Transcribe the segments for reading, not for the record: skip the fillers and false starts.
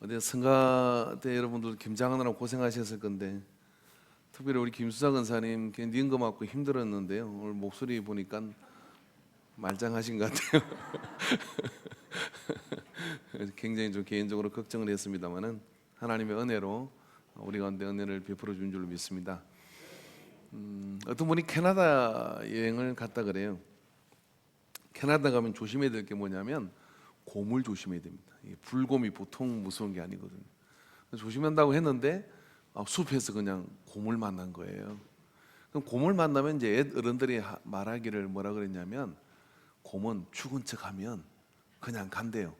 어제 성가 때 여러분들 김장하느라 고생하셨을 건데 특별히 우리 김수사 권사님 니은 거 맞고 힘들었는데요. 오늘 목소리 보니까 말짱하신 것 같아요. 굉장히 좀 개인적으로 걱정을 했습니다만은 하나님의 은혜로 우리 가운데 은혜를 베풀어 준 줄로 믿습니다. 어떤 분이 캐나다 여행을 갔다 그래요. 캐나다 가면 조심해야 될 게 뭐냐면 곰을 조심해야 됩니다. 불곰이 보통 무서운 게 아니거든요. 조심한다고 했는데 숲에서 그냥 곰을 만난 거예요. 그럼 곰을 만나면 이제 어른들이 말하기를 뭐라 그랬냐면 곰은 죽은 척하면 그냥 간대요.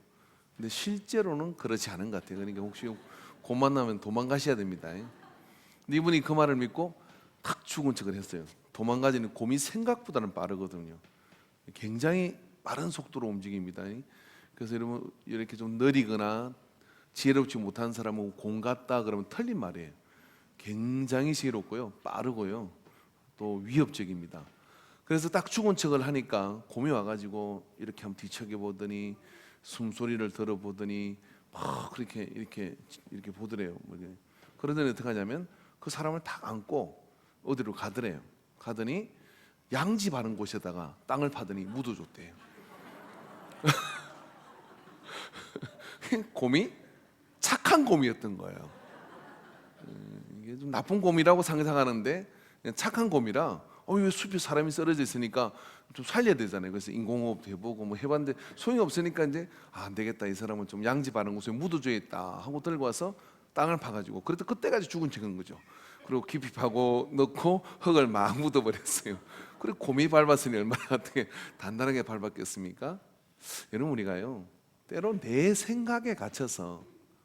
근데 실제로는 그렇지 않은 것 같아요. 그러니까 혹시 곰 만나면 도망가셔야 됩니다. 근데 이분이 그 말을 믿고 탁 죽은 척을 했어요. 도망가지는 곰이 생각보다는 빠르거든요. 굉장히 빠른 속도로 움직입니다. 그래서 여러분 이렇게 좀 느리거나 지혜롭지 못한 사람은 곰 같다 그러면 틀린 말이에요. 굉장히 지혜롭고요, 빠르고요, 또 위협적입니다. 그래서 딱 죽은 척을 하니까 곰이 와가지고 이렇게 한번 뒤척여 보더니 숨소리를 들어보더니 막 그렇게 이렇게 보더래요. 그러더니 어떻게 하냐면 그 사람을 딱 안고 어디로 가더래요. 가더니 양지 바른 곳에다가 땅을 파더니 묻어줬대요. 곰이 착한 곰이었던 거예요. 이게 좀 나쁜 곰이라고 상상하는데 착한 곰이라 왜 숲에 사람이 쓰러져 있으니까 좀 살려야 되잖아요. 그래서 인공호흡 해보고 뭐 해봤는데 소용이 없으니까 이제 안 되겠다, 이 사람은 좀 양지 바른 곳에 묻어줘야겠다 하고 들고 와서 땅을 파가지고 그래도 그때까지 죽은 척한 거죠. 그리고 깊이 파고 넣고 흙을 막 묻어버렸어요. 그리고 곰이 밟았으니 얼마나 어떻게 단단하게 밟았겠습니까? 여러분, 우리가요 때로 내 생각에 갇혀서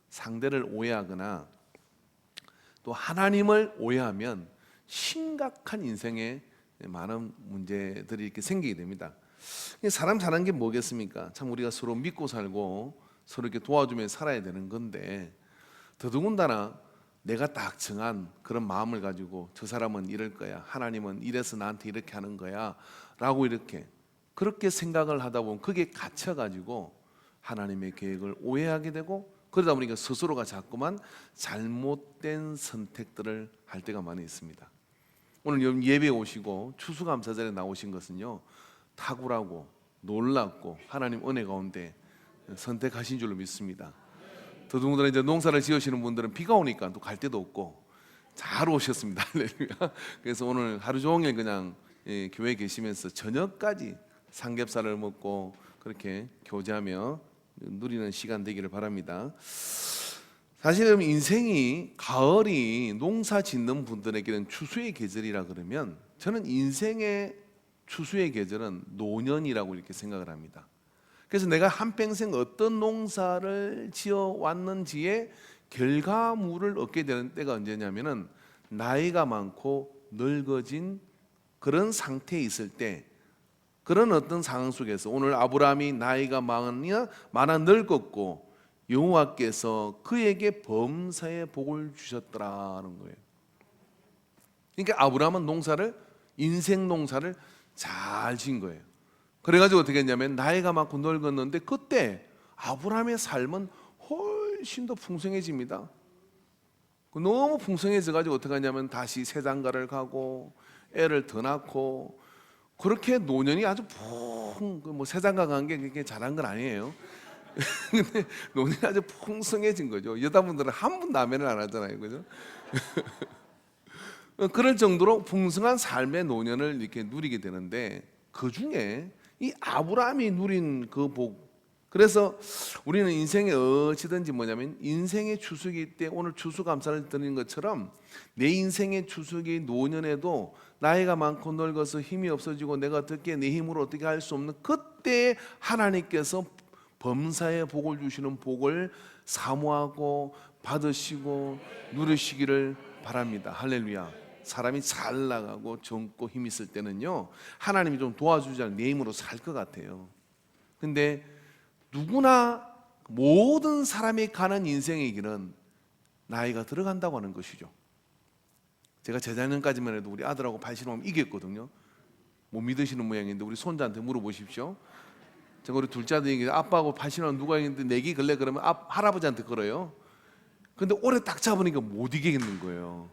상대를 오해하거나 또 하나님을 오해하면 심각한 인생에 많은 문제들이 이렇게 생기게 됩니다. 사람 사는 게 뭐겠습니까? 참 우리가 서로 믿고 살고 서로 이렇게 도와주며 살아야 되는 건데, 더더군다나 내가 딱 정한 그런 마음을 가지고 저 사람은 이럴 거야, 하나님은 이래서 나한테 이렇게 하는 거야 라고 이렇게 그렇게 생각을 하다 보면 그게 갇혀가지고 하나님의 계획을 오해하게 되고, 그러다 보니까 스스로가 자꾸만 잘못된 선택들을 할 때가 많이 있습니다. 오늘 예배에 오시고 추수감사절에 나오신 것은요 탁월하고 놀랍고 하나님 은혜 가운데 선택하신 줄로 믿습니다. 더더군다나 이제 농사를 지으시는 분들은 비가 오니까 또 갈 데도 없고 잘 오셨습니다. 할렐루야. 그래서 오늘 하루 종일 그냥 교회에 계시면서 저녁까지 삼겹살을 먹고 그렇게 교제하며 누리는 시간 되기를 바랍니다. 사실은 인생이, 가을이 농사 짓는 분들에게는 추수의 계절이라 그러면 저는 인생의 추수의 계절은 노년이라고 이렇게 생각을 합니다. 그래서 내가 한평생 어떤 농사를 지어 왔는지의 결과물을 얻게 되는 때가 언제냐면은 나이가 많고 늙어진 그런 상태에 있을 때, 그런 어떤 상황 속에서 오늘 아브라함이 나이가 많아 늙었고 여호와께서 그에게 범사의 복을 주셨더라는 거예요. 그러니까 아브라함은 인생 농사를 잘 지은 거예요. 그래가지고 어떻게 했냐면 나이가 많고 늙었는데 그때 아브라함의 삶은 훨씬 더 풍성해집니다. 너무 풍성해져가지고 어떻게 하냐면 다시 새장가를 가고 애를 더 낳고, 그렇게 노년이 아주 뭐 새장가 간 게 그렇게 잘한 건 아니에요. 근데 노년이 아주 풍성해진 거죠. 여자분들은 한 번 남매를 안 하잖아요, 그죠? 그럴 정도로 풍성한 삶의 노년을 이렇게 누리게 되는데, 그 중에 이 아브라함이 누린 그 복, 그래서 우리는 인생에 어찌든지 뭐냐면 인생의 추수기 때 오늘 추수감사를 드리는 것처럼 내 인생의 추수기 노년에도 나이가 많고 늙어서 힘이 없어지고 내가 어떻게 내 힘으로 어떻게 할 수 없는 그때 하나님께서 범사의 복을 주시는 복을 사모하고 받으시고 누리시기를 바랍니다. 할렐루야. 사람이 잘 나가고 젊고 힘 있을 때는요 하나님이 좀 도와주지 않으면 내 힘으로 살 것 같아요. 근데 누구나 모든 사람이 가는 인생의 길은 나이가 들어간다고 하는 것이죠. 제가 재작년까지만 해도 우리 아들하고 발신하면 이겼거든요. 못 믿으시는 모양인데 우리 손자한테 물어보십시오. 제가 우리 둘째 아들에게 아빠하고 발신하면 누가 이겼는데 내기 걸래 그러면 할아버지한테 걸어요. 근데 오래 딱 잡으니까 못 이기겠는 거예요.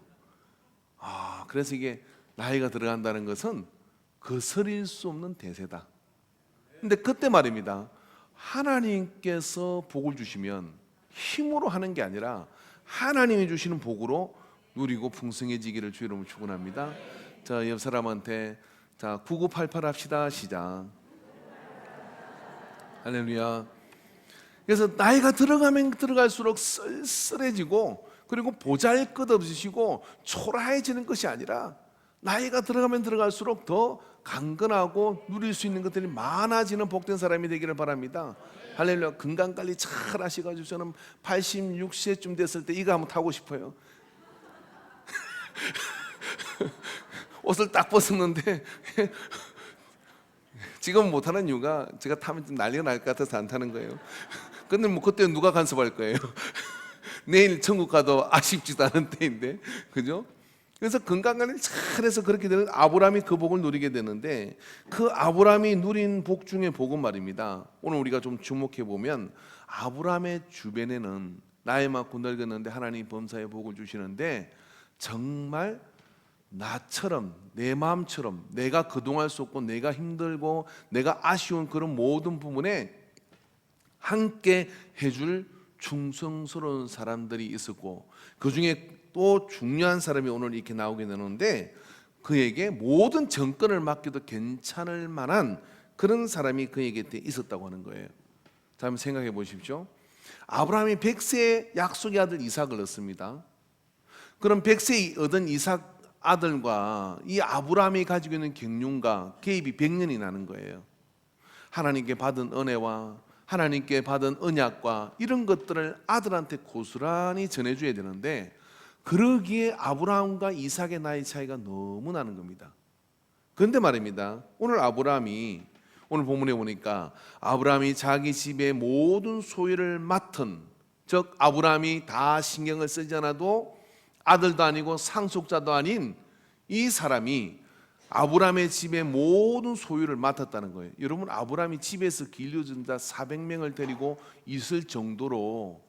그래서 이게 나이가 들어간다는 것은 거스릴 수 없는 대세다. 근데 그때 말입니다. 하나님께서 복을 주시면 힘으로 하는 게 아니라 하나님이 주시는 복으로 누리고 풍성해지기를 주 이름으로 축원합니다. 자, 옆 사람한테 자 9988 합시다. 시작. 할렐루야. 그래서 나이가 들어가면 들어갈수록 쓸쓸해지고 그리고 보잘것없으시고 초라해지는 것이 아니라 나이가 들어가면 들어갈수록 더 강건하고 누릴 수 있는 것들이 많아지는 복된 사람이 되기를 바랍니다. 할렐루야. 건강관리 잘 하셔가지고 저는 86세쯤 됐을 때 이거 한번 타고 싶어요. 옷을 딱 벗었는데 지금 못하는 이유가 제가 타면 좀 난리가 날 것 같아서 안 타는 거예요. 근데 뭐 그때 누가 간섭할 거예요? 내일 천국 가도 아쉽지도 않은 때인데, 그죠? 그래서 건강관리를 잘해서 그렇게 되는 아브라함이 그 복을 누리게 되는데, 그 아브라함이 누린 복 중에 복은 말입니다. 오늘 우리가 좀 주목해 보면 아브라함의 주변에는 나이 많고 늙었는데 하나님 범사의 복을 주시는데 정말 나처럼 내 마음처럼 내가 그동안 수 없고 내가 힘들고 내가 아쉬운 그런 모든 부분에 함께 해줄 충성스러운 사람들이 있었고 그 중에 또 중요한 사람이 오늘 이렇게 나오게 되는데 그에게 모든 정권을 맡겨도 괜찮을 만한 그런 사람이 그에게 있었다고 하는 거예요. 자, 한번 생각해 보십시오. 아브라함이 100세의 약속의 아들 이삭을 얻습니다. 그럼 100세 얻은 이삭 아들과 이 아브라함이 가지고 있는 경륜과 개입이 100년이 나는 거예요. 하나님께 받은 은혜와 하나님께 받은 언약과 이런 것들을 아들한테 고스란히 전해줘야 되는데 그러기에 아브라함과 이삭의 나이 차이가 너무 나는 겁니다. 그런데 말입니다. 오늘 아브라함이 오늘 본문에 보니까 아브라함이 자기 집의 모든 소유를 맡은 즉 아브라함이 다 신경을 쓰지 않아도 아들도 아니고 상속자도 아닌 이 사람이 아브라함의 집의 모든 소유를 맡았다는 거예요. 여러분 아브라함이 집에서 길려준 자 400명을 데리고 있을 정도로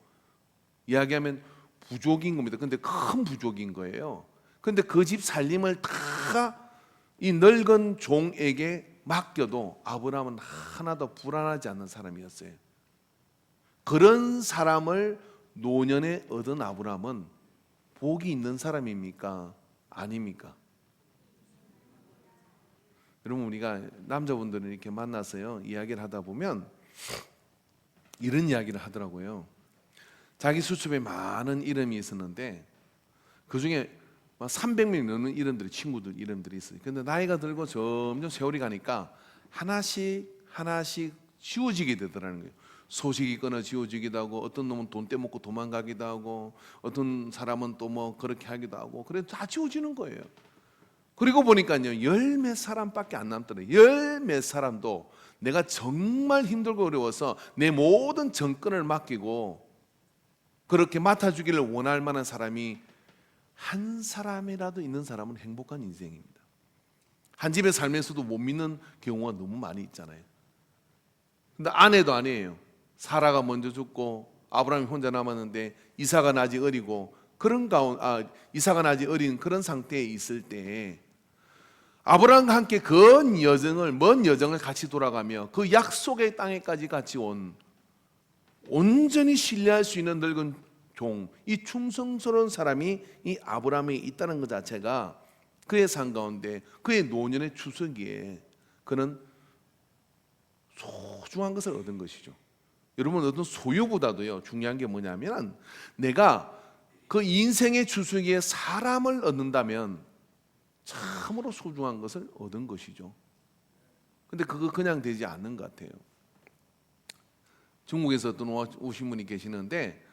이야기하면 부족인 겁니다. 근데 큰 부족인 거예요. 근데 그 집 살림을 다 이 늙은 종에게 맡겨도 아브라함은 하나도 불안하지 않는 사람이었어요. 그런 사람을 노년에 얻은 아브라함은 복이 있는 사람입니까? 아닙니까? 여러분 우리가 남자분들은 이렇게 만나서요 이야기를 하다 보면 이런 이야기를 하더라고요. 자기 수첩에 많은 이름이 있었는데 그 중에 300명이 넘는 이름들이 친구들 이름들이 있어요. 근데 나이가 들고 점점 세월이 가니까 하나씩 지워지게 되더라는 거예요. 소식이 끊어 지워지기도 하고 어떤 놈은 돈 떼먹고 도망가기도 하고 어떤 사람은 또 뭐 그렇게 하기도 하고 그래 다 지워지는 거예요. 그리고 보니까요 열 몇 사람밖에 안 남더래요. 열 몇 사람도 내가 정말 힘들고 어려워서 내 모든 정권을 맡기고 그렇게 맡아주기를 원할 만한 사람이 한 사람이라도 있는 사람은 행복한 인생입니다. 한 집에 살면서도 못 믿는 경우가 너무 많이 있잖아요. 근데 아내도 아니에요. 사라가 먼저 죽고 아브라함이 혼자 남았는데 이삭은 아직 어리고 이삭은 아직 어린 그런 상태에 있을 때 아브라함과 함께 먼 여정을 같이 돌아가며 그 약속의 땅에까지 같이 온 온전히 신뢰할 수 있는 늙은 종, 이 충성스러운 사람이 이 아브라함에 있다는 것 자체가 그의 삶 가운데 그의 노년의 추석기에 그는 소중한 것을 얻은 것이죠. 여러분 어떤 소유보다도요 중요한 게 뭐냐면 내가 그 인생의 추석기에 사람을 얻는다면 참으로 소중한 것을 얻은 것이죠. 근데 그거 그냥 되지 않는 것 같아요. 중국에서 어떤 오신 분이 계시는데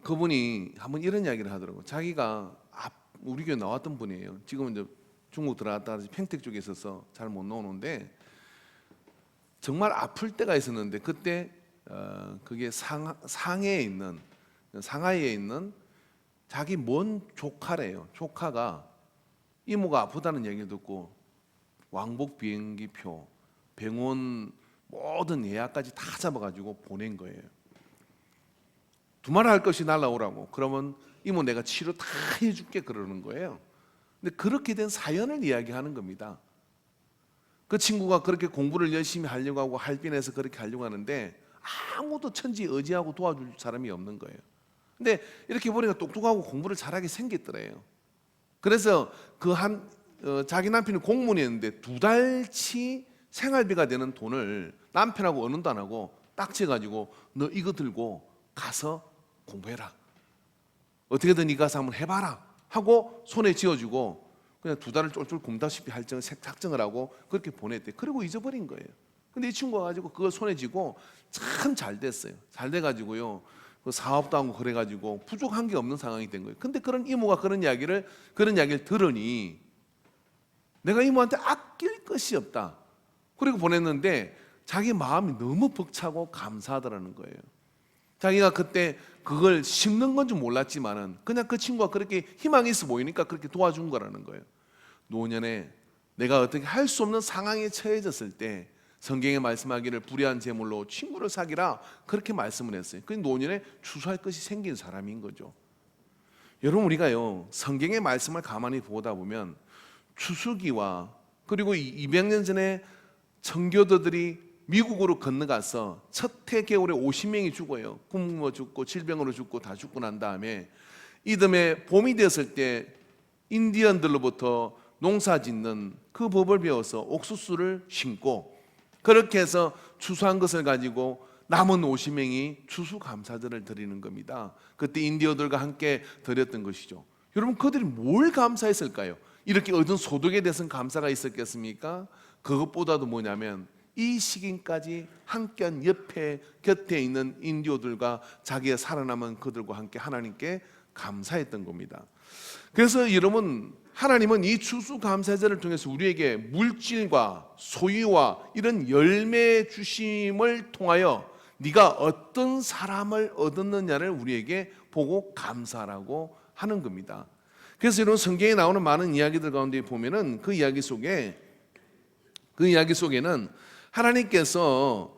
그분이 한번 이런 이야기를 하더라고요. 자기가 우리 교회 나왔던 분이에요. 지금은 이제 중국 들어갔다 평택 쪽에 있어서 잘 못 나오는데 정말 아플 때가 있었는데 그때 그게 상하이에 있는 자기 먼 조카래요. 조카가 이모가 아프다는 얘기를 듣고 왕복 비행기표, 병원 모든 예약까지 다 잡아가지고 보낸 거예요. 두말할 것이 날라오라고. 그러면 이모 내가 치료 다 해줄게 그러는 거예요. 근데 그렇게 된 사연을 이야기하는 겁니다. 그 친구가 그렇게 공부를 열심히 하려고 하고 할빈에서 그렇게 하려고 하는데 아무도 천지 의지하고 도와줄 사람이 없는 거예요. 근데 이렇게 보니까 똑똑하고 공부를 잘하게 생겼더래요. 그래서 자기 남편이 공무원이었는데 2달치 생활비가 되는 돈을 남편하고 언어도 안 하고 딱지가지고 너 이거 들고 가서 공부해라. 어떻게든 이 가서 한번 해봐라 하고 손에 쥐어주고 그냥 2달을 쫄쫄 굶다시피 할 작정을 하고 그렇게 보냈대. 그리고 잊어버린 거예요. 근데 이 친구가 가지고 그걸 손에 쥐고 참 잘 됐어요. 잘 돼가지고요. 그 사업도 하고 그래가지고 부족한 게 없는 상황이 된 거예요. 근데 그런 이모가 그런 이야기를 들으니 내가 이모한테 아낄 것이 없다. 그리고 보냈는데 자기 마음이 너무 벅차고 감사하더라는 거예요. 자기가 그때 그걸 심는 건 줄 몰랐지만은 그냥 그 친구가 그렇게 희망이 있어 보이니까 그렇게 도와준 거라는 거예요. 노년에 내가 어떻게 할 수 없는 상황에 처해졌을 때 성경에 말씀하기를 불의한 재물로 친구를 사귀라 그렇게 말씀을 했어요. 그 노년에 추수할 것이 생긴 사람인 거죠. 여러분 우리가요 성경의 말씀을 가만히 보다 보면 추수기와 그리고 200년 전에 청교도들이 미국으로 건너가서 첫 해 겨울에 50명이 죽어요. 굶어 죽고 질병으로 죽고 다 죽고 난 다음에 이듬해 봄이 되었을 때 인디언들로부터 농사 짓는 그 법을 배워서 옥수수를 심고 그렇게 해서 추수한 것을 가지고 남은 50명이 추수감사절을 드리는 겁니다. 그때 인디언들과 함께 드렸던 것이죠. 여러분 그들이 뭘 감사했을까요? 이렇게 얻은 소득에 대해서는 감사가 있었겠습니까? 그것보다도 뭐냐면 이 시기까지 함께한 곁에 있는 인디오들과 자기의 살아남은 그들과 함께 하나님께 감사했던 겁니다. 그래서 여러분 하나님은 이 추수감사절을 통해서 우리에게 물질과 소유와 이런 열매 주심을 통하여 네가 어떤 사람을 얻었느냐를 우리에게 보고 감사라고 하는 겁니다. 그래서 이런 성경에 나오는 많은 이야기들 가운데 보면은 그 이야기 속에는 하나님께서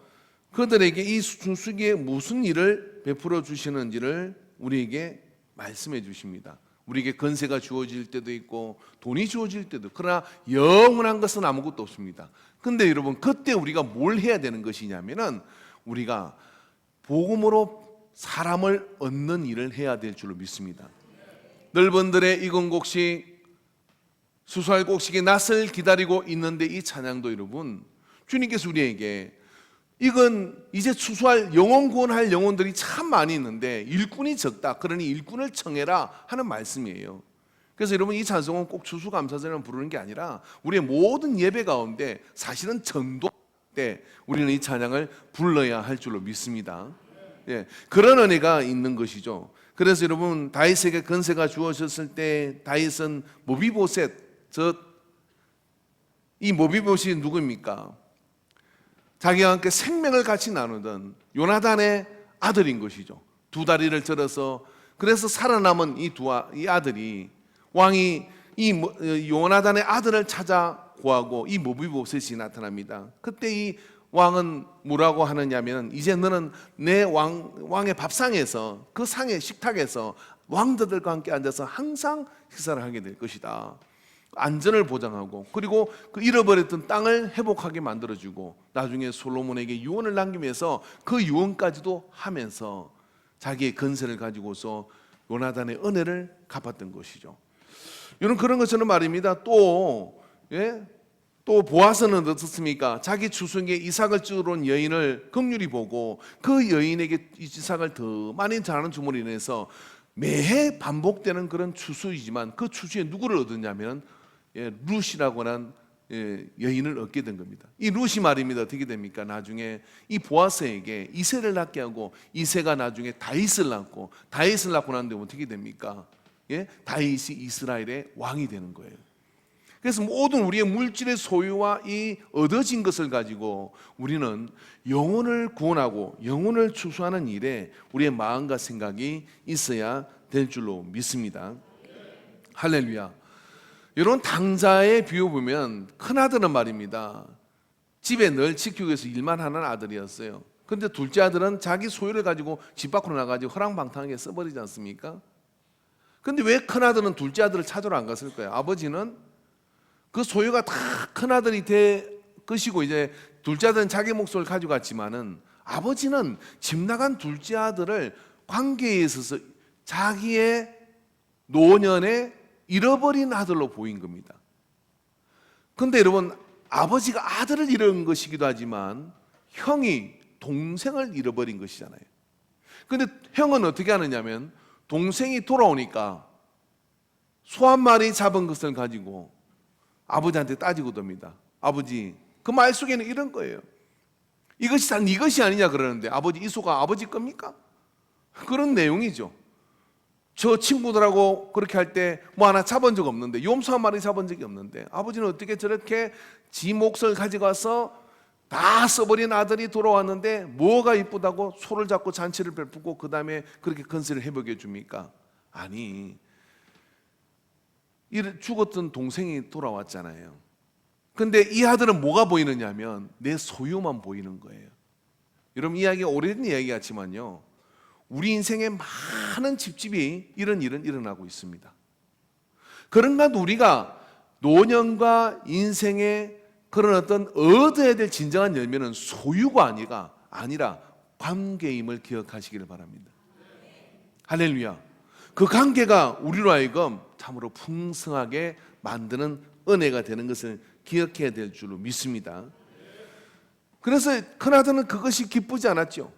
그들에게 이 추수기에 무슨 일을 베풀어 주시는지를 우리에게 말씀해 주십니다. 우리에게 건세가 주어질 때도 있고 돈이 주어질 때도, 그러나 영원한 것은 아무것도 없습니다. 근데 여러분 그때 우리가 뭘 해야 되는 것이냐면은 우리가 복음으로 사람을 얻는 일을 해야 될 줄로 믿습니다. 넓은 들의 익은 곡식, 수수할 곡식이 낯을 기다리고 있는데 이 찬양도 여러분 주님께서 우리에게 이건 이제 추수할 영혼 구원할 영혼들이 참 많이 있는데 일꾼이 적다. 그러니 일꾼을 청해라 하는 말씀이에요. 그래서 여러분 이 찬송은 꼭 추수감사절만 부르는 게 아니라 우리의 모든 예배 가운데 사실은 전도 때 우리는 이 찬양을 불러야 할 줄로 믿습니다. 예, 그런 은혜가 있는 것이죠. 그래서 여러분 다윗에게 건세가 주어졌을 때 다윗은 모비보셋, 이 모비보셋이 누구입니까? 자기와 함께 생명을 같이 나누던 요나단의 아들인 것이죠. 2다리를 절어서 그래서 살아남은 이 아들이 왕이 이 요나단의 아들을 찾아 구하고 이 모비보셋이 나타납니다. 그때 이 왕은 뭐라고 하느냐면 이제 너는 내 왕의 밥상에서 그 상의 식탁에서 왕들과 함께 앉아서 항상 식사를 하게 될 것이다. 안전을 보장하고 그리고 그 잃어버렸던 땅을 회복하게 만들어주고 나중에 솔로몬에게 유언을 남기면서 그 유언까지도 하면서 자기의 건세를 가지고서 요나단의 은혜를 갚았던 것이죠. 이런 그런 것처럼 말입니다. 또 보아스는 어떻습니까? 자기 추수기에 이삭을 주러 온 여인을 긍휼히 보고 그 여인에게 이삭을 더 많이 잘하는 주문으로 인해서 매해 반복되는 그런 추수이지만 그 추수에 누구를 얻었냐면 룻이라고 하는 여인을 얻게 된 겁니다. 이 룻이 말입니다. 어떻게 됩니까? 나중에 이 보아스에게 이새를 낳게 하고 이새가 나중에 다윗을 낳고 다윗을 낳고 난 다음에 어떻게 됩니까? 다윗이 이스라엘의 왕이 되는 거예요. 그래서 모든 우리의 물질의 소유와 이 얻어진 것을 가지고 우리는 영혼을 구원하고 영혼을 추수하는 일에 우리의 마음과 생각이 있어야 될 줄로 믿습니다. 할렐루야. 여러분 당자의 비유 보면 큰아들은 말입니다 집에 늘 지키기 위해서 일만 하는 아들이었어요. 근데 둘째 아들은 자기 소유를 가지고 집 밖으로 나가지고 허랑방탕하게 써버리지 않습니까? 근데 왜 큰아들은 둘째 아들을 찾으러 안 갔을 거예요? 아버지는 그 소유가 다 큰아들이 될 것이고 이제 둘째 아들은 자기 몫을 가져갔지만은 아버지는 집 나간 둘째 아들을 관계에 있어서 자기의 노년에 잃어버린 아들로 보인 겁니다. 근데 여러분, 아버지가 아들을 잃은 것이기도 하지만 형이 동생을 잃어버린 것이잖아요. 근데 형은 어떻게 하느냐면 동생이 돌아오니까 소 한 마리 잡은 것을 가지고 아버지한테 따지고 듭니다. 아버지, 그 말 속에는 이런 거예요. 이것이 다 네 것이 아니냐 그러는데 아버지, 이 소가 아버지 겁니까? 그런 내용이죠. 저 친구들하고 그렇게 할 때 뭐 하나 잡은 적 없는데, 염소 한 마리 잡은 적이 없는데 아버지는 어떻게 저렇게 지 몫을 가져가서 다 써버린 아들이 돌아왔는데 뭐가 이쁘다고 소를 잡고 잔치를 베푸고 그 다음에 그렇게 건설을 해보게 줍니까? 아니, 죽었던 동생이 돌아왔잖아요. 근데 이 아들은 뭐가 보이느냐 하면 내 소유만 보이는 거예요. 여러분, 이야기가 오래된 이야기 같지만요, 우리 인생에 많은 집집이 이런 일은 일어나고 있습니다. 그런가 우리가 노년과 인생의 그런 어떤 얻어야 될 진정한 열매는 소유가 아니라 관계임을 기억하시기를 바랍니다. 할렐루야. 그 관계가 우리로 하여금 참으로 풍성하게 만드는 은혜가 되는 것을 기억해야 될 줄로 믿습니다. 그래서 큰아들은 그것이 기쁘지 않았죠.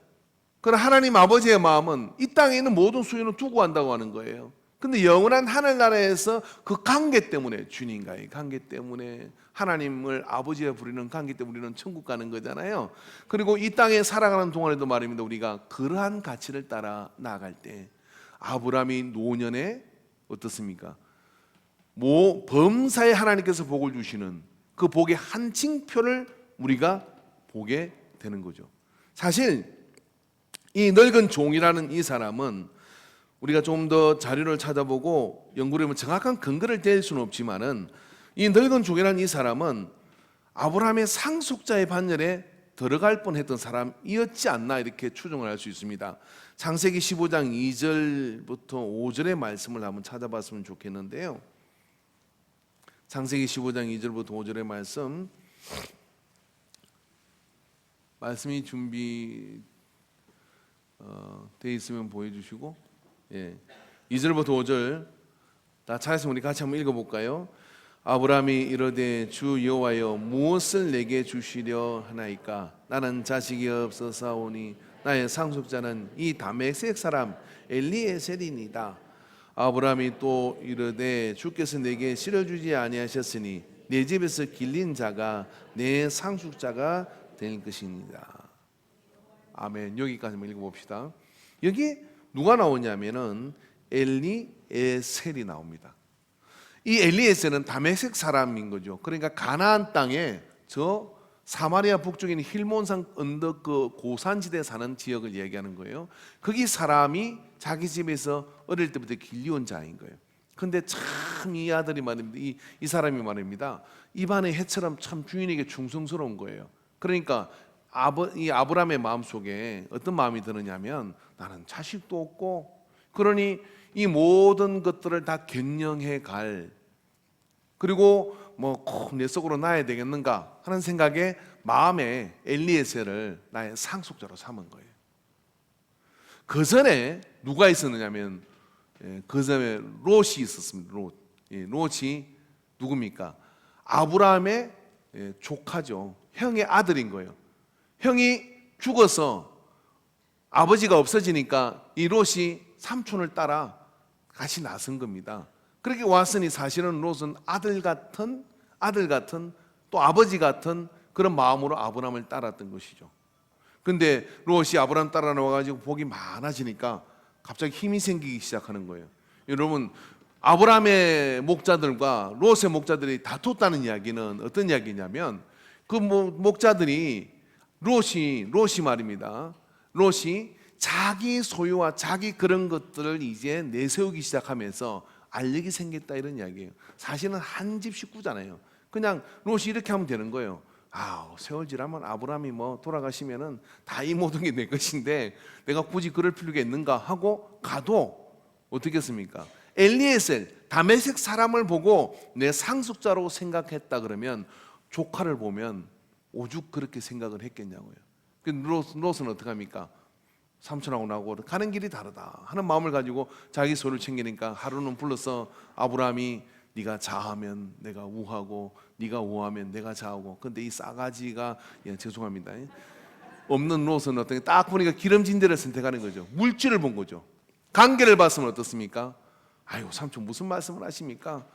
그러나 하나님 아버지의 마음은 이 땅에 있는 모든 소유는 두고 간다고 하는 거예요. 근데 영원한 하늘나라에서 그 관계 때문에, 주님과의 관계 때문에, 하나님을 아버지에 부르는 관계 때문에 우리는 천국 가는 거잖아요. 그리고 이 땅에 살아가는 동안에도 말입니다, 우리가 그러한 가치를 따라 나아갈 때 아브라함이 노년에 어떻습니까? 범사에 하나님께서 복을 주시는 그 복의 한 징표를 우리가 보게 되는 거죠. 사실 이 늙은 종이라는 이 사람은 우리가 좀 더 자료를 찾아보고 연구를 해보면 정확한 근거를 댈 수는 없지만은 이 늙은 종이라는 이 사람은 아브라함의 상속자의 반열에 들어갈 뻔했던 사람이었지 않나 이렇게 추정을 할 수 있습니다. 창세기 15장 2절부터 5절의 말씀을 한번 찾아봤으면 좋겠는데요. 창세기 15장 2절부터 5절의 말씀이 준비 돼 있으면 보여주시고, 2절부터 5절 다 찾았으면 우리 같이 한번 읽어볼까요? 아브라함이 이르되 주 여호와여 무엇을 내게 주시려 하나이까? 나는 자식이 없어사오니 나의 상속자는 이 다메섹 사람 엘리에셀이니이다. 아브라함이 또 이르되 주께서 내게 씨를 주지 아니하셨으니 내 집에서 길린 자가 내 상속자가 될 것입니다. 아멘. 여기까지 한번 읽어봅시다. 여기 누가 나오냐면은 엘리에셀이 나옵니다. 이 엘리에셀은 다메섹 사람인 거죠. 그러니까 가나안 땅에 저 사마리아 북쪽에 있는 힐몬산 언덕 그 고산지대에 사는 지역을 얘기하는 거예요. 거기 사람이 자기 집에서 어릴 때부터 길리온 자인 거예요. 근데 참 이 아들이 말입니다. 이 사람이 말입니다. 입안의 해처럼 참 주인에게 충성스러운 거예요. 그러니까 이 아브라함의 마음속에 어떤 마음이 드느냐면 나는 자식도 없고 그러니 이 모든 것들을 다 경영해 갈, 그리고 뭐 꼭 내 속으로 놔야 되겠는가 하는 생각에 마음에 엘리에셀을 나의 상속자로 삼은 거예요. 그 전에 누가 있었느냐면 그 전에 롯이 있었습니다. 롯이 누굽니까? 아브라함의 조카죠. 형의 아들인 거예요. 형이 죽어서 아버지가 없어지니까 이 롯이 삼촌을 따라 같이 나선 겁니다. 그렇게 왔으니 사실은 롯은 아들 같은 또 아버지 같은 그런 마음으로 아브라함을 따랐던 것이죠. 근데 롯이 아브라함 따라 나와가지고 복이 많아지니까 갑자기 힘이 생기기 시작하는 거예요. 여러분, 아브라함의 목자들과 롯의 목자들이 다퉜다는 이야기는 어떤 이야기냐면 그 목자들이 롯이 말입니다. 롯이 자기 소유와 자기 그런 것들을 이제 내세우기 시작하면서 알력이 생겼다 이런 이야기예요. 사실은 한 집 식구잖아요. 그냥 롯이 이렇게 하면 되는 거예요. 세월 지나면 아브라함이 뭐 돌아가시면은 다 이 모든 게 내 것인데 내가 굳이 그럴 필요가 있는가 하고 가도 어떻겠습니까? 엘리에셀 다메섹 사람을 보고 내 상속자로 생각했다 그러면 조카를 보면 오죽 그렇게 생각을 했겠냐고요. 그 롯은 어떻게 합니까? 삼촌하고 나하고 가는 길이 다르다 하는 마음을 가지고 자기 소를 챙기니까 하루는 불러서 아브라함이 네가 자하면 내가 우하고 네가 우하면 내가 자하고. 근데 이 싸가지가 죄송합니다. 없는 롯은 어떤 딱 보니까 기름진 데를 선택하는 거죠. 물질을 본 거죠. 관계를 봤으면 어떻습니까? 아유 삼촌 무슨 말씀을 하십니까?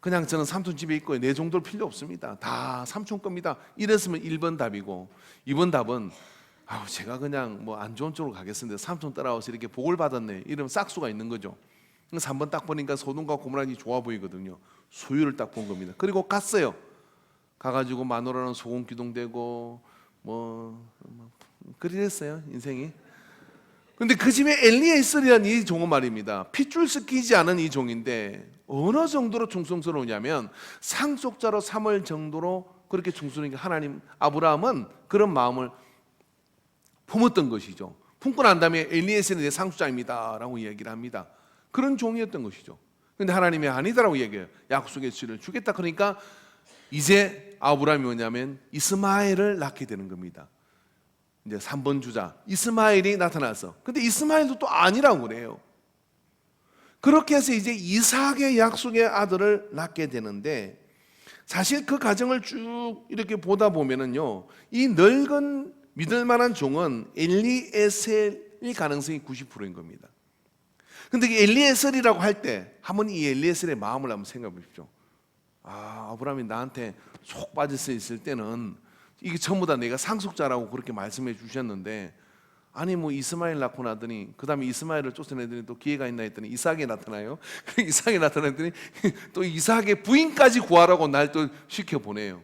그냥 저는 삼촌 집에 있고 내 정도는 필요 없습니다. 다 삼촌 겁니다. 이랬으면 1번 답이고 2번 답은 제가 그냥 뭐 안 좋은 쪽으로 가겠습니다. 삼촌 따라와서 이렇게 복을 받았네. 이러면 싹수가 있는 거죠. 3번 딱 보니까 소돔과 고모라니 좋아 보이거든요. 소유를 딱 본 겁니다. 그리고 갔어요. 가가지고 마누라는 소금 기둥대고 그랬어요 인생이. 근데 그 집에 엘리에셀이라는 이 종은 말입니다. 핏줄 섞이지 않은 이 종인데 어느 정도로 충성스러우냐면 상속자로 삼을 정도로 그렇게 충성스러우니까 하나님 아브라함은 그런 마음을 품었던 것이죠. 품고 난 다음에 엘리에셀은 내 상속자입니다 라고 이야기를 합니다. 그런 종이었던 것이죠. 근데 하나님이 아니다라고 얘기해요. 약속의 씨를 주겠다. 그러니까 이제 아브라함이 뭐냐면 이스마엘을 낳게 되는 겁니다. 이제 3번 주자 이스마엘이 나타나서, 근데 이스마엘도 또 아니라고 그래요. 그렇게 해서 이제 이삭의 약속의 아들을 낳게 되는데, 사실 그 과정을 쭉 이렇게 보다 보면은요, 이 늙은 믿을 만한 종은 엘리에셀일 가능성이 90%인 겁니다. 근데 엘리에셀이라고 할 때 한번 이 엘리에셀의 마음을 한번 생각해 보십시오. 아브라함이 나한테 속 빠져 있을 때는 이게 전부 다 내가 상속자라고 그렇게 말씀해 주셨는데, 아니 뭐 이스마엘 낳고 나더니 그 다음에 이스마엘을 쫓아내더니 또 기회가 있나 했더니 이삭이 나타나요. 이삭이 나타났더니 또 이삭의 부인까지 구하라고 날 또 시켜보내요.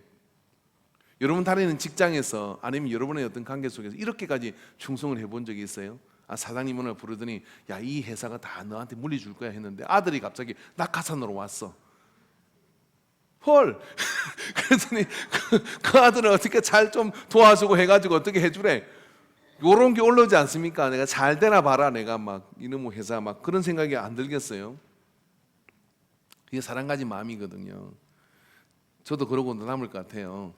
여러분 다니는 직장에서 아니면 여러분의 어떤 관계 속에서 이렇게까지 충성을 해본 적이 있어요? 사장님 오늘 부르더니 야, 이 회사가 다 너한테 물리 줄 거야 했는데 아들이 갑자기 낙하산으로 왔어. 헐. 그랬더니 그 아들은 어떻게 잘 좀 도와주고 해가지고 어떻게 해주래. 요런 게 올라오지 않습니까? 내가 잘 되나 봐라. 내가 막 이놈의 회사 막 그런 생각이 안 들겠어요? 이게 사람 가진 마음이거든요. 저도 그러고 남을 것 같아요.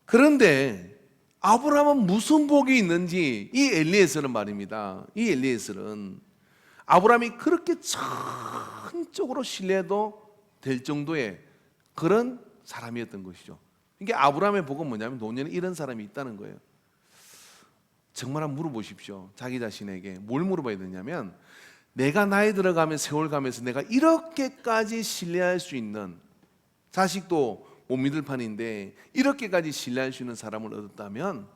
그런데 아브라함은 무슨 복이 있는지 이 엘리에셀은 말입니다. 이 엘리에셀은 아브라함이 그렇게 전적으로 신뢰도 될 정도의 그런 사람이었던 것이죠. 이게 아브라함의 복은 뭐냐면 노년에 이런 사람이 있다는 거예요. 정말 한번 물어보십시오. 자기 자신에게 뭘 물어봐야 되냐면, 내가 나이 들어가면 세월 가면서 내가 이렇게까지 신뢰할 수 있는, 자식도 못 믿을 판인데 이렇게까지 신뢰할 수 있는 사람을 얻었다면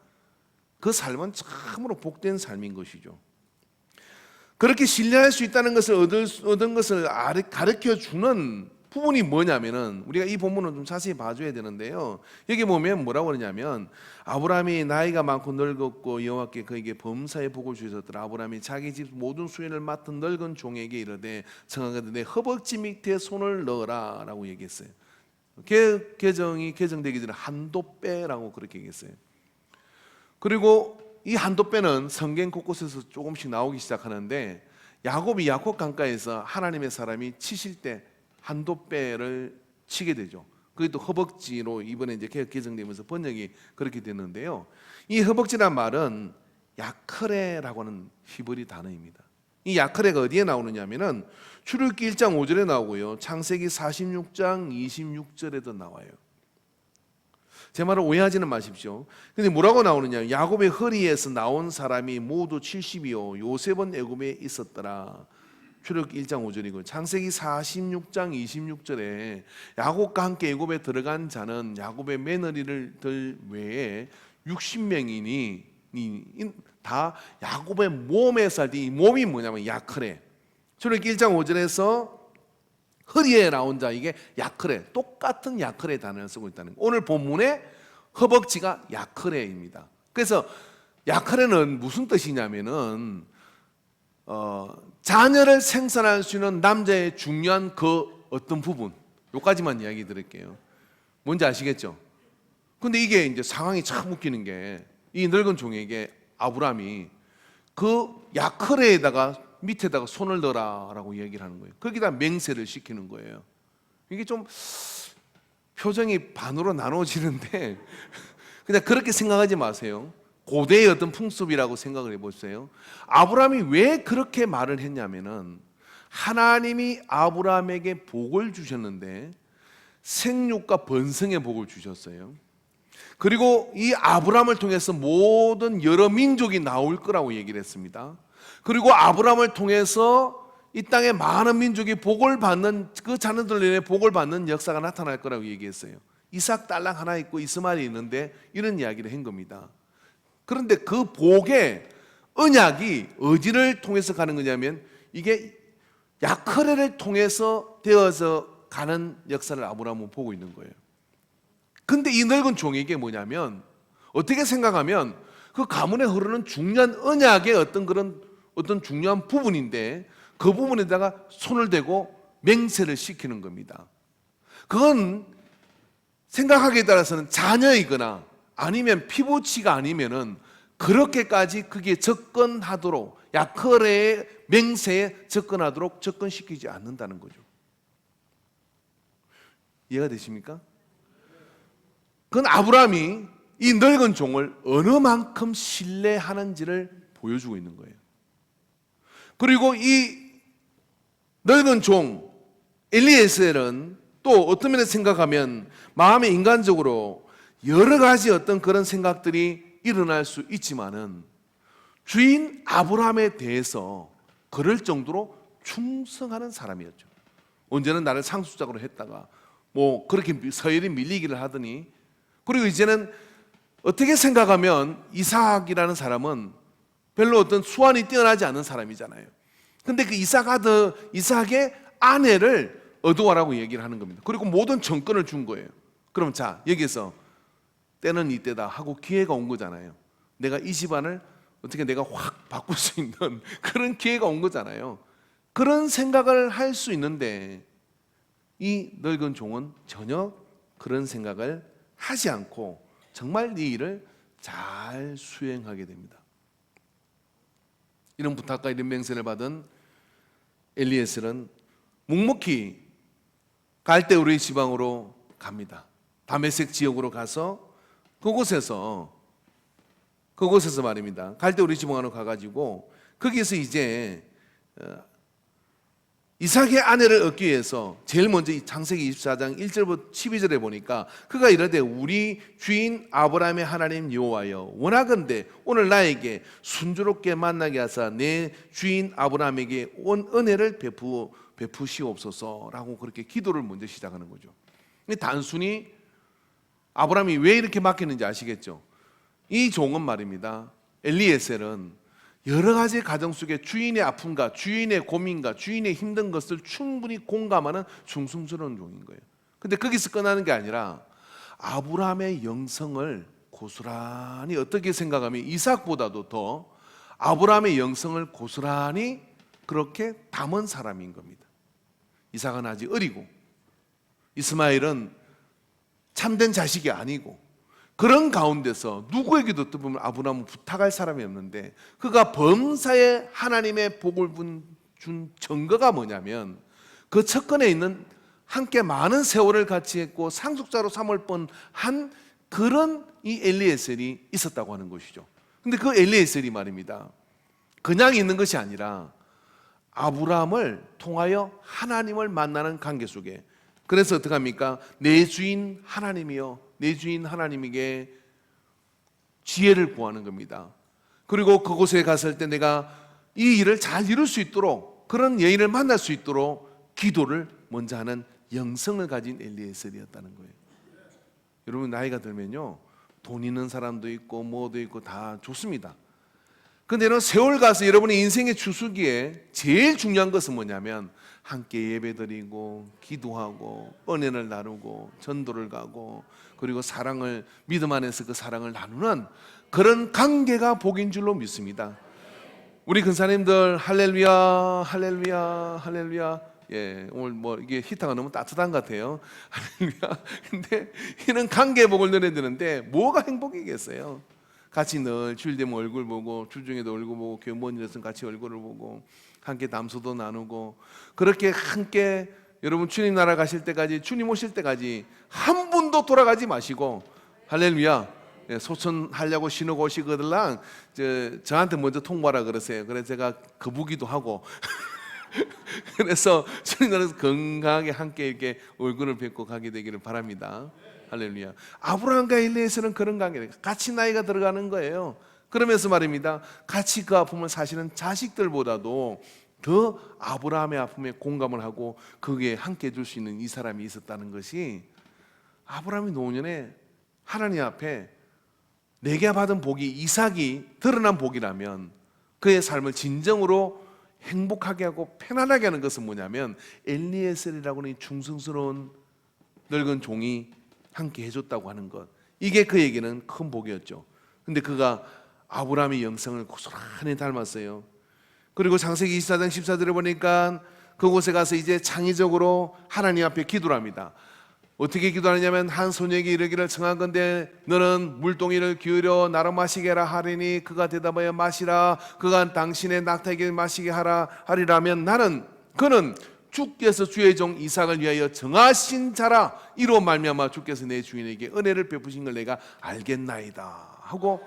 그 삶은 참으로 복된 삶인 것이죠. 그렇게 신뢰할 수 있다는 것을 얻은 것을 가르쳐 주는 부분이 뭐냐면은, 우리가 이 본문을 좀 자세히 봐줘야 되는데요. 여기 보면 뭐라고 그러냐면, 아브라함이 나이가 많고 늙었고 여호와께 그에게 범사의 복을 주셨더라. 아브라함이 자기 집 모든 수연을 맡은 늙은 종에게 이르되 청하거든 내 허벅지 밑에 손을 넣어라 라고 얘기했어요. 개정이 개정되기 전에 한도빼라고 그렇게 얘기했어요. 그리고 이 한도빼는 성경 곳곳에서 조금씩 나오기 시작하는데, 야곱이 야곱 강가에서 하나님의 사람이 치실 때 한도빼를 치게 되죠. 그게 또 허벅지로 이번에 이제 개정되면서 번역이 그렇게 됐는데요. 이 허벅지란 말은 야크레라고 하는 히브리 단어입니다. 이 야크레가 어디에 나오느냐면은 출애굽기 1장 5절에 나오고요, 창세기 46장 26절에도 나와요. 제 말을 오해하지는 마십시오. 근데 뭐라고 나오느냐, 야곱의 허리에서 나온 사람이 모두 70이요 요셉은 애굽에 있었더라. 출애굽기 1장 5절이고 창세기 46장 26절에 야곱과 함께 애굽에 들어간 자는 야곱의 며느리들 외에 60명이니 다 야곱의 몸에 살때, 이 몸이 뭐냐면 야크레. 출애굽기 1장 5절에서 허리에 나온 자, 이게 야크레, 똑같은 야크레 단어를 쓰고 있다는 거예요. 오늘 본문의 허벅지가 야크레입니다. 그래서 야크레는 무슨 뜻이냐면은 자녀를 생산할 수 있는 남자의 중요한 그 어떤 부분, 요까지만 이야기 드릴게요. 뭔지 아시겠죠? 근데 이게 이제 상황이 참 웃기는 게, 이 늙은 종에게 아브라함이 그 야크레에다가 밑에다가 손을 넣어라라고 얘기를 하는 거예요. 거기다 맹세를 시키는 거예요. 이게 좀 표정이 반으로 나눠지는데 그냥 그렇게 생각하지 마세요. 고대의 어떤 풍습이라고 생각을 해보세요. 아브라함이 왜 그렇게 말을 했냐면은, 하나님이 아브라함에게 복을 주셨는데 생육과 번성의 복을 주셨어요. 그리고 이 아브라함을 통해서 모든 여러 민족이 나올 거라고 얘기를 했습니다. 그리고 아브라함을 통해서 이 땅에 많은 민족이 복을 받는, 그 자녀들 인해 복을 받는 역사가 나타날 거라고 얘기했어요. 이삭 딸랑 하나 있고 이스마엘이 있는데 이런 이야기를 한 겁니다. 그런데 그 복의 언약이 어디를 통해서 가는 거냐면, 이게 야크레를 통해서 되어서 가는 역사를 아브라함은 보고 있는 거예요. 근데 이 늙은 종에게 뭐냐면, 어떻게 생각하면 그 가문에 흐르는 중요한 언약의 어떤 중요한 부분인데, 그 부분에다가 손을 대고 맹세를 시키는 겁니다. 그건 생각하기에 따라서는 자녀이거나 아니면 피부치가 아니면은 그렇게까지 그게 접근하도록, 야크레의 맹세에 접근하도록 접근시키지 않는다는 거죠. 이해가 되십니까? 그건 아브라함이 이 늙은 종을 어느 만큼 신뢰하는지를 보여주고 있는 거예요. 그리고 이 늙은 종 엘리에셀은 또 어떤 면에서 생각하면 마음에 인간적으로 여러 가지 어떤 그런 생각들이 일어날 수 있지만은, 주인 아브라함에 대해서 그럴 정도로 충성하는 사람이었죠. 언제는 나를 상속작으로 했다가 뭐 그렇게 서열이 밀리기를 하더니, 그리고 이제는 어떻게 생각하면 이삭이라는 사람은 별로 어떤 수완이 뛰어나지 않은 사람이잖아요. 근데 그 이삭의 아내를 얻어와라고 얘기를 하는 겁니다. 그리고 모든 정권을 준 거예요. 그럼 자, 여기서 때는 이때다 하고 기회가 온 거잖아요. 내가 이 집안을 어떻게 내가 확 바꿀 수 있는 그런 기회가 온 거잖아요. 그런 생각을 할 수 있는데, 이 늙은 종은 전혀 그런 생각을 하지 않고 정말 이 일을 잘 수행하게 됩니다. 이런 부탁과 이런 맹세를 받은 엘리에셀은 묵묵히 갈대우르의 지방으로 갑니다. 다메섹 지역으로 가서 그곳에서 말입니다, 갈대우르 지방으로 가가지고 거기에서 이제 이삭의 아내를 얻기 위해서 제일 먼저 이 창세기 24장 1절부터 12절에 보니까, 그가 이르되 우리 주인 아브라함의 하나님 여호와여, 원하건대 오늘 나에게 순조롭게 만나게 하사 내 주인 아브라함에게 온 은혜를 베푸시옵소서라고 그렇게 기도를 먼저 시작하는 거죠. 단순히 아브라함이 왜 이렇게 맡겼는지 아시겠죠? 이 종은 말입니다, 엘리에셀은 여러 가지 가정 속에 주인의 아픔과 주인의 고민과 주인의 힘든 것을 충분히 공감하는 충성스러운 종인 거예요. 근데 거기서 끝나는 게 아니라 아브라함의 영성을 고스란히, 어떻게 생각하면 이삭보다도 더 아브라함의 영성을 고스란히 그렇게 담은 사람인 겁니다. 이삭은 아직 어리고 이스마엘은 참된 자식이 아니고, 그런 가운데서 누구에게도 어떻게 보면 아브라함은 부탁할 사람이 없는데, 그가 범사에 하나님의 복을 준 증거가 뭐냐면, 그 척근에 있는 함께 많은 세월을 같이 했고 상속자로 삼을 뻔한 그런 이 엘리에셀이 있었다고 하는 것이죠. 근데 그 엘리에셀이 말입니다, 그냥 있는 것이 아니라 아브라함을 통하여 하나님을 만나는 관계 속에, 그래서 어떻게 합니까? 내 주인 하나님이여, 내 주인 하나님에게 지혜를 구하는 겁니다. 그리고 그곳에 갔을 때 내가 이 일을 잘 이룰 수 있도록, 그런 여인을 만날 수 있도록 기도를 먼저 하는 영성을 가진 엘리에셀이었다는 거예요. 여러분, 나이가 들면요, 돈 있는 사람도 있고 뭐도 있고 다 좋습니다. 근데 여러분, 세월 가서 여러분의 인생의 주수기에 제일 중요한 것은 뭐냐면, 함께 예배드리고 기도하고 은혜를 나누고 전도를 가고, 그리고 사랑을, 믿음 안에서 그 사랑을 나누는 그런 관계가 복인 줄로 믿습니다. 우리 근사님들 할렐루야 할렐루야 할렐루야, 예, 오늘 뭐 이게 히터가 너무 따뜻한 것 같아요. 할렐루야. 근데 이런 관계복을 누려야 되는데 뭐가 행복이겠어요? 같이 늘 주일 되면 얼굴 보고, 주중에도 얼굴 보고, 교회 모인 일에서는 같이 얼굴을 보고, 함께 담소도 나누고, 그렇게 함께 여러분 주님 나라 가실 때까지, 주님 오실 때까지 한 분도 돌아가지 마시고, 할렐루야. 예, 소천하려고 신호가 오시거들랑 저한테 먼저 통보하라 그러세요. 그래서 제가 거부기도 하고 그래서 주님 나라에서 건강하게 함께 이렇게 얼굴을 뵙고 가게 되기를 바랍니다. 할렐루야. 아브라함과 엘리에서는 그런 관계예요. 같이 나이가 들어가는 거예요. 그러면서 말입니다. 같이 그 아픔을 사시는 자식들보다도 더 아브라함의 아픔에 공감을 하고 거기에 함께 해줄 수 있는 이 사람이 있었다는 것이, 아브라함이 노년에 하나님 앞에 내게 받은 복이 이삭이 드러난 복이라면, 그의 삶을 진정으로 행복하게 하고 편안하게 하는 것은 뭐냐면 엘리에셀이라고 하는 충성스러운 늙은 종이 함께 해줬다고 하는 것, 이게 그에게는 큰 복이었죠. 근데 그가 아브라함의 영성을 고스란히 닮았어요. 그리고 창세기 24장 14절에 보니까 그곳에 가서 이제 창의적으로 하나님 앞에 기도를 합니다. 어떻게 기도하느냐면, 한 소녀에게 이르기를 청하건대 너는 물동이를 기울여 나로 마시게 하라 하리니 그가 대답하여 마시라. 그가 당신의 낙타에게 마시게 하리라면 그는 주께서 주의 종 이삭을 위하여 정하신 자라. 이로 말미암아 주께서 내 주인에게 은혜를 베푸신 걸 내가 알겠나이다 하고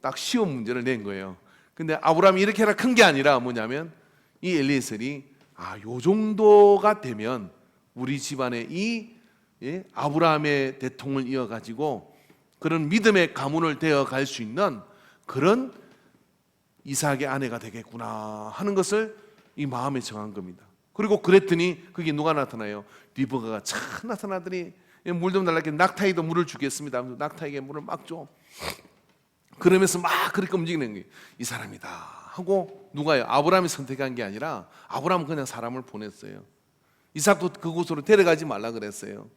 딱 쉬운 문제를 낸 거예요. 근데 아브라함이 이렇게 하라 큰 게 아니라 뭐냐면, 이 엘리에셀이 요 정도가 되면 우리 집안에 아브라함의 대통을 이어가지고 그런 믿음의 가문을 되어갈 수 있는 그런 이삭의 아내가 되겠구나 하는 것을 이 마음에 정한 겁니다. 그리고 그랬더니 그게 누가 나타나요? 리브가가 참 나타나더니 물 좀 달라게, 낙타에도 물을 주겠습니다. 낙타에게 물을 막 줘. 그러면서 막 그렇게 움직이는 거예요. 이 사람이다 하고, 누가요? 아브라함이 선택한 게 아니라 아브라함은 그냥 사람을 보냈어요. 이삭도 그곳으로 데려가지 말라 그랬어요.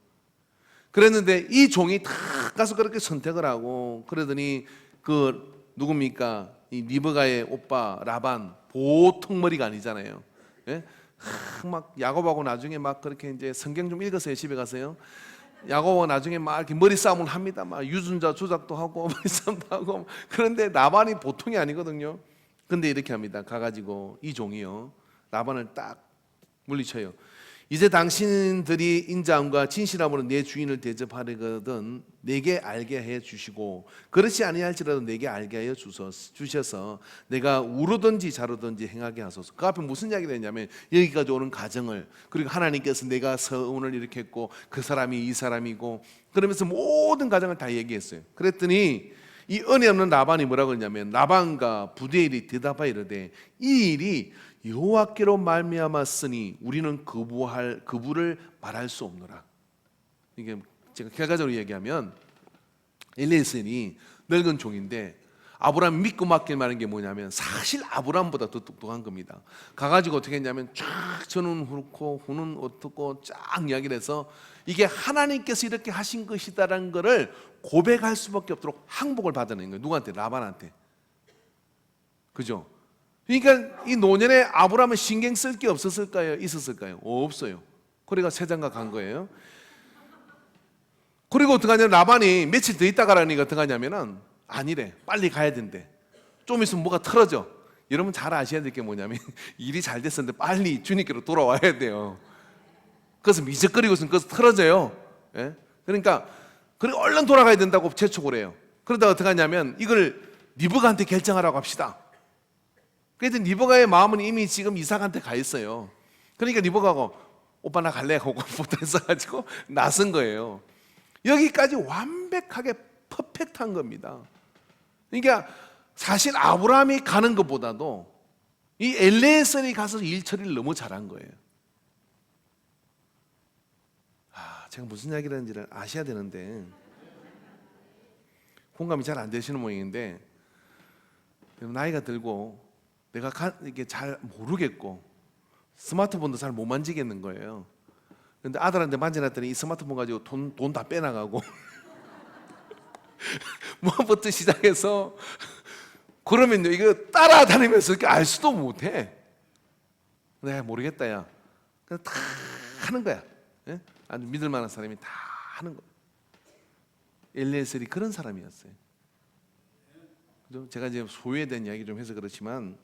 그랬는데 이 종이 다 가서 그렇게 선택을 하고, 그러더니 누굽니까? 이 리브가의 오빠 라반, 보통 머리가 아니잖아요. 예? 막 야곱하고 나중에 막 그렇게 이제 성경 좀 읽으세요. 집에 가서요. 야곱하고 나중에 막 이렇게 머리 싸움을 합니다. 막 유전자 조작도 하고 머리 싸움도 하고. 그런데 라반이 보통이 아니거든요. 근데 이렇게 합니다. 가가지고 이 종이요, 라반을 딱 물리쳐요. 이제 당신들이 인자함과 진실함으로 내 주인을 대접하려거든 내게 알게 해 주시고, 그렇지 아니할지라도 내게 알게 하여 주셔서 내가 우르든지 자르든지 행하게 하소서. 그 앞에 무슨 이야기를 했냐면, 여기까지 오는 과정을, 그리고 하나님께서 내가 서운을 일으켰고 그 사람이 이 사람이고, 그러면서 모든 과정을 다 얘기했어요. 그랬더니 이 은혜 없는 라반이 뭐라고 했냐면, 라반과 부디엘이 대답하여 이르되 이 일이 여호와께로 말미암았으니 우리는 그부를 말할 수 없노라. 이게 제가 결과적으로 얘기하면, 엘리에셀이 늙은 종인데 아브라함 믿고 맡길 만한 게 뭐냐면, 사실 아브라함보다 더 똑똑한 겁니다. 가가지고 어떻게 했냐면, 쫙 저는 그렇고 후는 어떻고 쫙 이야기를 해서 이게 하나님께서 이렇게 하신 것이다라는 것을 고백할 수밖에 없도록 항복을 받아낸 거예요. 누구한테? 라반한테. 그죠? 그러니까 이 노년에 아브라함은 신경 쓸 게 없었을까요? 있었을까요? 없어요. 그러니까 세장가 간 거예요. 그리고 어떻게 하냐면, 라반이 며칠 더 있다 가라니까 어떻게 하냐면은, 아니래, 빨리 가야 된대. 좀 있으면 뭐가 틀어져. 여러분 잘 아셔야 될 게 뭐냐면 일이 잘 됐었는데 빨리 주님께로 돌아와야 돼요. 그래서 미적거리고 있으면 그것이 틀어져요. 예? 그러니까 얼른 돌아가야 된다고 재촉을 해요. 그러다가 어떻게 하냐면, 이걸 리브가한테 결정하라고 합시다. 그래서 리브가의 마음은 이미 지금 이삭한테 가 있어요. 그러니까 리브가가 오빠 나 갈래 하고 붙어있어가지고 나선 거예요. 여기까지 완벽하게 퍼펙트한 겁니다. 그러니까 사실 아브라함이 가는 것보다도 이 엘리에셀이 가서 일 처리를 너무 잘한 거예요. 제가 무슨 이야기를 하는지를 아셔야 되는데 공감이 잘 안 되시는 모양인데, 나이가 들고 내가 이게 잘 모르겠고 스마트폰도 잘 못 만지겠는 거예요. 근데 아들한테 만져놨더니 이 스마트폰 가지고 돈 다 빼나가고 뭐부터 시작해서, 그러면 이거 따라다니면서 이렇게 알 수도 못해. 내가 모르겠다 야. 그래서 다 하는 거야. 예? 아주 믿을 만한 사람이 다 하는 거야. 엘리에셀이 그런 사람이었어요. 그죠? 제가 이제 소유에 대한 이야기 좀 해서 그렇지만,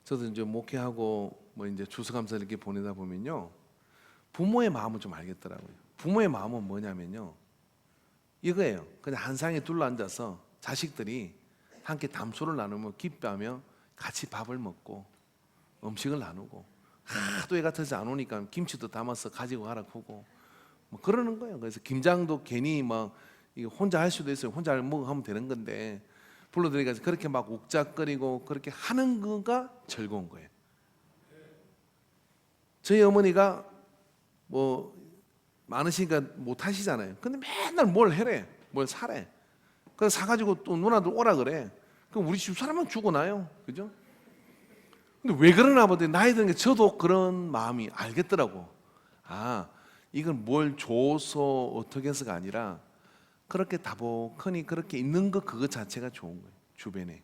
저도 이제 목회하고 뭐 이제 추수감사 이렇게 보내다 보면요, 부모의 마음은 좀 알겠더라고요. 부모의 마음은 뭐냐면요, 이거예요. 그냥 한 상에 둘러앉아서 자식들이 함께 담소를 나누며 기뻐하며 같이 밥을 먹고 음식을 나누고, 하도 애가 터지 안 오니까 김치도 담아서 가지고 가라 크고 뭐 그러는 거예요. 그래서 김장도 괜히 막 이거 혼자 할 수도 있어요. 혼자 먹어 하면 되는 건데 불러들이가지고 그렇게 막 옥작거리고 그렇게 하는 거가 즐거운 거예요. 저희 어머니가 뭐 많으시니까 못 하시잖아요. 근데 맨날 뭘 해래, 뭘 사래. 그래서 사가지고 또 누나들 오라 그래. 그럼 우리 집 사람은 죽어나요, 그죠? 근데 왜 그러나 보더니 나이 드는 게 저도 그런 마음이 알겠더라고. 아, 이건 뭘 줘서 어떻게 해서가 아니라 그렇게 다복하니 그렇게 있는 것 그것 자체가 좋은 거예요. 주변에.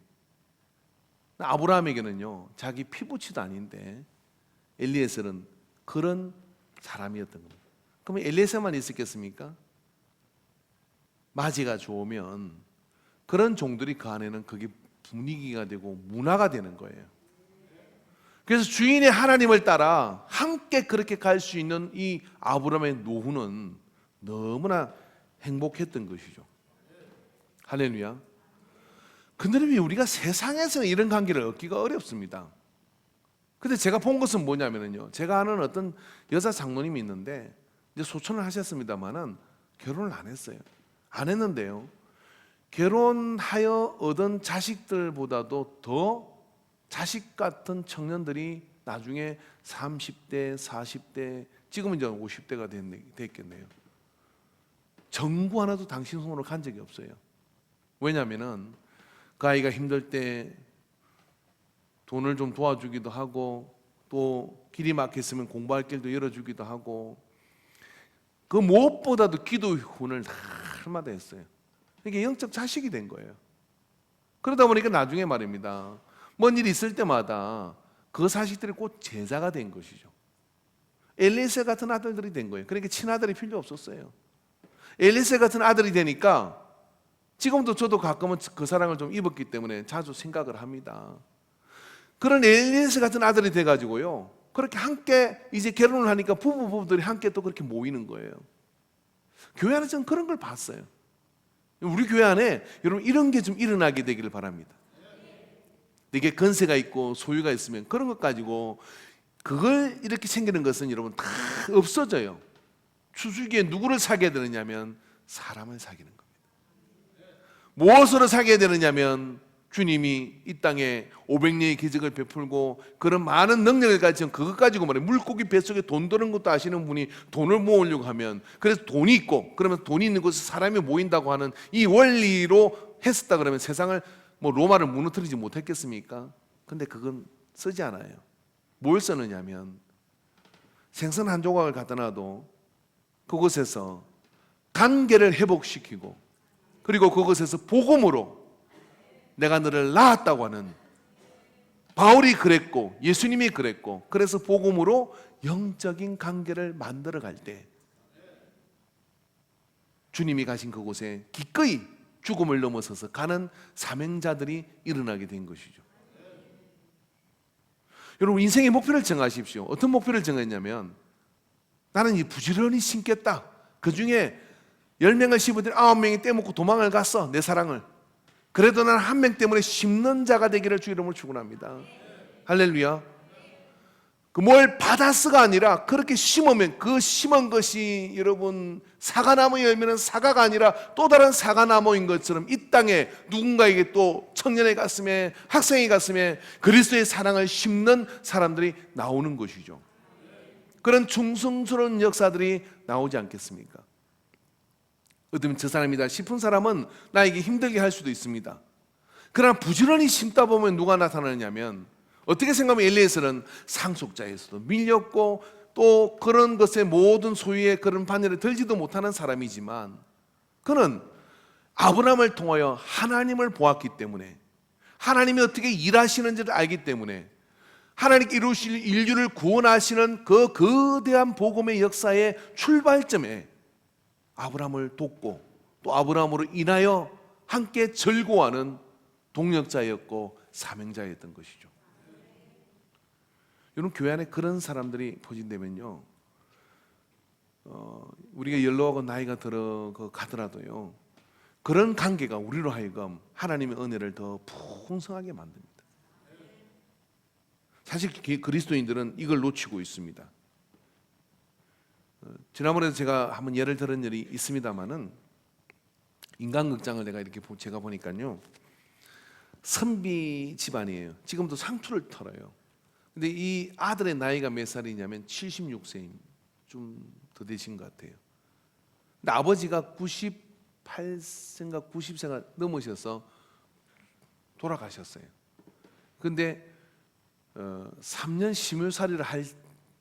아브라함에게는요, 자기 피부치도 아닌데 엘리에셀은 그런 사람이었던 겁니다. 그러면 엘리에셀만 있었겠습니까? 맞이가 좋으면 그런 종들이 그 안에는 그게 분위기가 되고 문화가 되는 거예요. 그래서 주인의 하나님을 따라 함께 그렇게 갈 수 있는 이 아브라함의 노후는 너무나 행복했던 것이죠. 할렐루야. 근데 왜 우리가 세상에서 이런 관계를 얻기가 어렵습니다. 근데 제가 본 것은 뭐냐면요, 제가 아는 어떤 여자 장로님이 있는데 이제 소천을 하셨습니다만은 결혼을 안 했어요. 안 했는데요, 결혼하여 얻은 자식들보다도 더 자식 같은 청년들이 나중에 30대, 40대, 지금은 이제 50대가 됐겠네요. 전구 하나도 당신 손으로 간 적이 없어요. 왜냐하면은 그 아이가 힘들 때 돈을 좀 도와주기도 하고, 또 길이 막혔으면 공부할 길도 열어주기도 하고, 그 무엇보다도 기도 훈을 날마다 했어요. 이게 영적 자식이 된 거예요. 그러다 보니까 나중에 말입니다, 뭔 일이 있을 때마다 그 자식들이 곧 제자가 된 것이죠. 엘리에셀 같은 아들들이 된 거예요. 그러니까 친아들이 필요 없었어요. 엘리에셀 같은 아들이 되니까 지금도 저도 가끔은 그 사랑을 좀 입었기 때문에 자주 생각을 합니다. 그런 엘리에셀 같은 아들이 돼가지고요, 그렇게 함께 이제 결혼을 하니까 부부들이 함께 또 그렇게 모이는 거예요. 교회 안에서 저는 그런 걸 봤어요. 우리 교회 안에 여러분 이런 게 좀 일어나게 되기를 바랍니다. 이게 건세가 있고 소유가 있으면 그런 것 가지고 그걸 이렇게 챙기는 것은 여러분 다 없어져요. 추수기에 누구를 사귀어야 되느냐면 사람을 사귀는 겁니다. 무엇으로 사귀어야 되느냐면 주님이 이 땅에 500년의 기적을 베풀고 그런 많은 능력을 가지고 그것 가지고 말이에요, 물고기 뱃속에 돈 드는 것도 아시는 분이 돈을 모으려고 하면, 그래서 돈이 있고 그러면 돈이 있는 곳에 사람이 모인다고 하는 이 원리로 했었다 그러면 세상을 뭐 로마를 무너뜨리지 못했겠습니까? 근데 그건 쓰지 않아요. 뭘 쓰느냐면 생선 한 조각을 갖다 놔도 그곳에서 관계를 회복시키고, 그리고 그곳에서 복음으로 내가 너를 낳았다고 하는, 바울이 그랬고 예수님이 그랬고, 그래서 복음으로 영적인 관계를 만들어 갈 때 주님이 가신 그곳에 기꺼이 죽음을 넘어서서 가는 사명자들이 일어나게 된 것이죠. 여러분 인생의 목표를 정하십시오. 어떤 목표를 정했냐면, 나는 이 부지런히 심겠다. 그 중에 10명을 심으더니 9명이 떼먹고 도망을 갔어, 내 사랑을. 그래도 나는 한 명 때문에 심는 자가 되기를 주 이름으로 축원합니다. 할렐루야. 그 뭘 받았어가 아니라 그렇게 심으면 그 심은 것이 여러분 사과나무 열매는 사과가 아니라 또 다른 사과나무인 것처럼 이 땅에 누군가에게 또 청년의 가슴에, 학생의 가슴에 그리스도의 사랑을 심는 사람들이 나오는 것이죠. 그런 충성스러운 역사들이 나오지 않겠습니까? 어쩌면 저 사람이다 싶은 사람은 나에게 힘들게 할 수도 있습니다. 그러나 부지런히 심다 보면 누가 나타나냐면, 어떻게 생각하면 엘리에셀은 상속자에서도 밀렸고 또 그런 것에 모든 소유의 그런 반열에 들지도 못하는 사람이지만, 그는 아브라함을 통하여 하나님을 보았기 때문에, 하나님이 어떻게 일하시는지를 알기 때문에 하나님께 이루실 인류를 구원하시는 그 거대한 복음의 역사의 출발점에 아브라함을 돕고 또 아브라함으로 인하여 함께 절고하는 동력자였고 사명자였던 것이죠. 여러분, 교회 안에 그런 사람들이 포진되면요, 우리가 연로하고 나이가 들어 가더라도요, 그런 관계가 우리로 하여금 하나님의 은혜를 더 풍성하게 만듭니다. 사실 그리스도인들은 이걸 놓치고 있습니다. 지난번에도 제가 한번 예를 들은 일이 있습니다만은, 인간극장을 내가 이렇게 제가 보니까요, 선비 집안이에요. 지금도 상투를 털어요. 근데 이 아들의 나이가 몇 살이냐면 76세임, 좀 더 되신 것 같아요. 근데 아버지가 98세인가 90세가 넘으셔서 돌아가셨어요. 근데 3년 심유살이를 할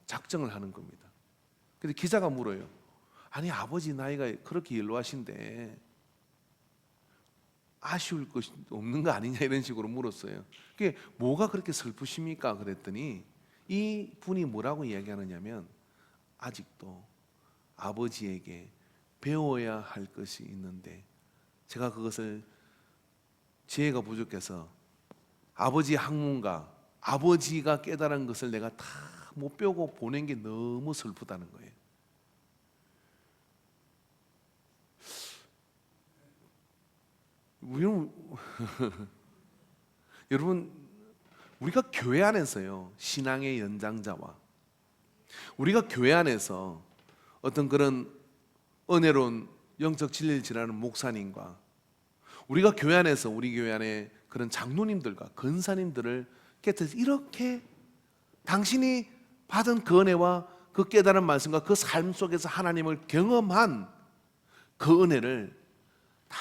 작정을 하는 겁니다. 근데 기자가 물어요. 아니, 아버지 나이가 그렇게 연로하신데 아쉬울 것이 없는 거 아니냐, 이런 식으로 물었어요. 그게 뭐가 그렇게 슬프십니까? 그랬더니 이 분이 뭐라고 이야기하느냐면, 아직도 아버지에게 배워야 할 것이 있는데 제가 그것을 지혜가 부족해서 아버지 학문과 아버지가 깨달은 것을 내가 다 못 배우고 보낸 게 너무 슬프다는 거예요. 여러분, 우리가 교회 안에서요, 신앙의 연장자와 우리가 교회 안에서 어떤 그런 은혜로운 영적 진리를 지나는 목사님과 우리가 교회 안에서 우리 교회 안에 그런 장로님들과 권사님들을 곁에서 이렇게 당신이 받은 그 은혜와 그 깨달은 말씀과 그 삶 속에서 하나님을 경험한 그 은혜를 다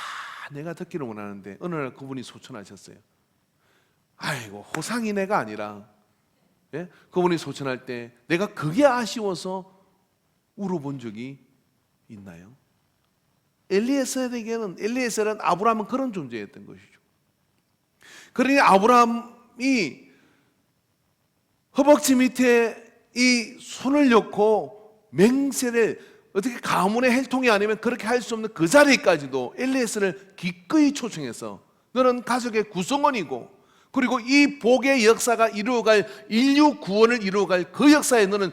내가 듣기를 원하는데, 어느 날 그분이 소천하셨어요. 아이고, 호상이네가 아니라, 예? 그분이 소천할 때 내가 그게 아쉬워서 울어본 적이 있나요? 엘리에셀은 아브라함은 그런 존재였던 것이죠. 그러니 아브라함이 허벅지 밑에 이 손을 넣고 맹세를, 어떻게 가문의 혈통이 아니면 그렇게 할 수 없는 그 자리까지도 엘리에셀을 기꺼이 초청해서, 너는 가족의 구성원이고, 그리고 이 복의 역사가 이루어갈, 인류 구원을 이루어갈 그 역사에 너는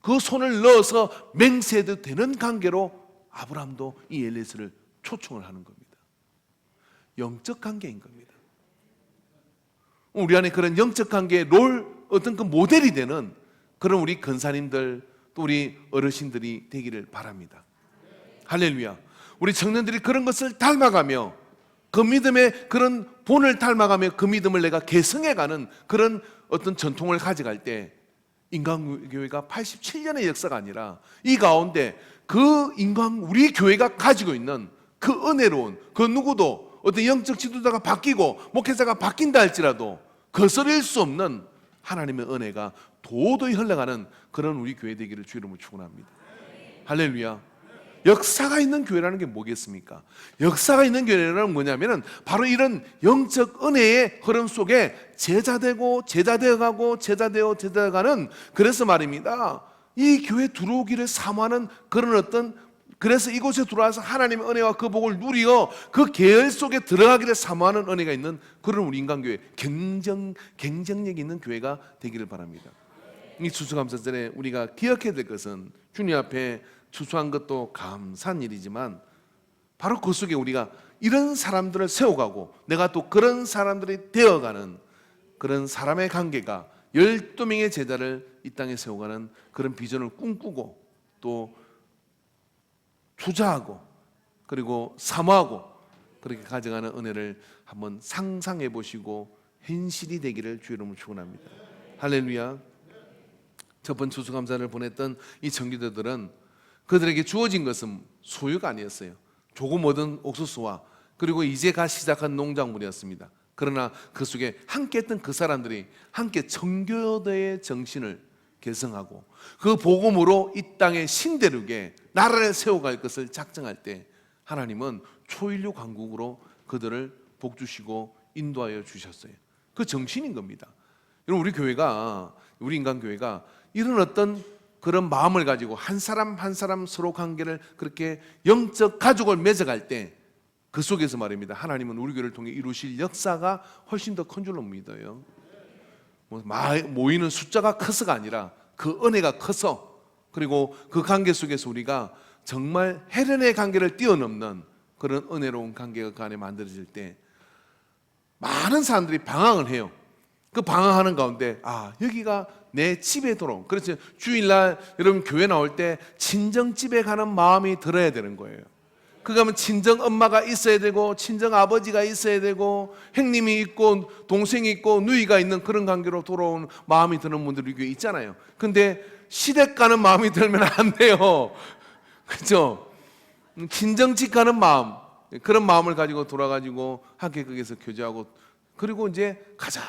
그 손을 넣어서 맹세해도 되는 관계로 아브라함도 이 엘리에셀을 초청을 하는 겁니다. 영적 관계인 겁니다. 우리 안에 그런 영적 관계의 어떤 그 모델이 되는 그런 우리 권사님들, 또 우리 어르신들이 되기를 바랍니다. 할렐루야. 우리 청년들이 그런 것을 닮아가며 그 믿음의 그런 본을 닮아가며 그 믿음을 내가 계승해가는 그런 어떤 전통을 가져갈 때, 인간교회가 87년의 역사가 아니라 이 가운데 우리 교회가 가지고 있는 그 은혜로운, 그 누구도 어떤 영적 지도자가 바뀌고 목회자가 바뀐다 할지라도 거스릴 수 없는 하나님의 은혜가 도도히 흘러가는 그런 우리 교회 되기를 주 이름으로 축원합니다. 할렐루야. 역사가 있는 교회라는 게 뭐겠습니까? 역사가 있는 교회는 뭐냐면은 바로 이런 영적 은혜의 흐름 속에 제자되고 제자되어가고 제자되어가는, 그래서 말입니다, 이 교회 들어오기를 사모하는 그런 어떤, 그래서 이곳에 들어와서 하나님의 은혜와 그 복을 누리어 그 계열 속에 들어가기를 사모하는 은혜가 있는 그런 우리 인간교회, 경쟁력 있는 교회가 되기를 바랍니다. 이 추수감사절에 우리가 기억해야 될 것은, 주님 앞에 추수한 것도 감사한 일이지만 바로 그 속에 우리가 이런 사람들을 세워가고 내가 또 그런 사람들이 되어가는 그런 사람의 관계가 12명의 제자를 이 땅에 세워가는 그런 비전을 꿈꾸고 또 투자하고 그리고 사모하고 그렇게 가져가는 은혜를 한번 상상해 보시고 현실이 되기를 주 이름으로 축원합니다. 할렐루야. 저번 추수감사를 보냈던 이 청교도들은 그들에게 주어진 것은 소유가 아니었어요. 조금 얻은 옥수수와 그리고 이제 시작한 농작물이었습니다. 그러나 그 속에 함께 했던 그 사람들이 함께 청교도의 정신을 계승하고 그 복음으로 이 땅의 신대륙에 나라를 세워갈 것을 작정할 때, 하나님은 초인류 강국으로 그들을 복주시고 인도하여 주셨어요. 그 정신인 겁니다. 여러분, 우리 인간교회가 이런 어떤 그런 마음을 가지고 한 사람 한 사람 서로 관계를 그렇게 영적 가족을 맺어갈 때 그 속에서 말입니다, 하나님은 우리 교회를 통해 이루실 역사가 훨씬 더 큰 줄로 믿어요. 모이는 숫자가 커서가 아니라 그 은혜가 커서, 그리고 그 관계 속에서 우리가 정말 혜련의 관계를 뛰어넘는 그런 은혜로운 관계가 그 안에 만들어질 때 많은 사람들이 방황을 해요. 그 방황하는 가운데 여기가 내 집에 돌아온, 그렇죠. 주일날 여러분 교회 나올 때 친정집에 가는 마음이 들어야 되는 거예요. 그러면 친정 엄마가 있어야 되고 친정 아버지가 있어야 되고 형님이 있고 동생이 있고 누이가 있는 그런 관계로 돌아온 마음이 드는 분들이 교회 있잖아요. 근데 시댁 가는 마음이 들면 안 돼요. 그렇죠. 친정집 가는 마음, 그런 마음을 가지고 돌아가지고 함께 거기서 교제하고, 그리고 이제 가자,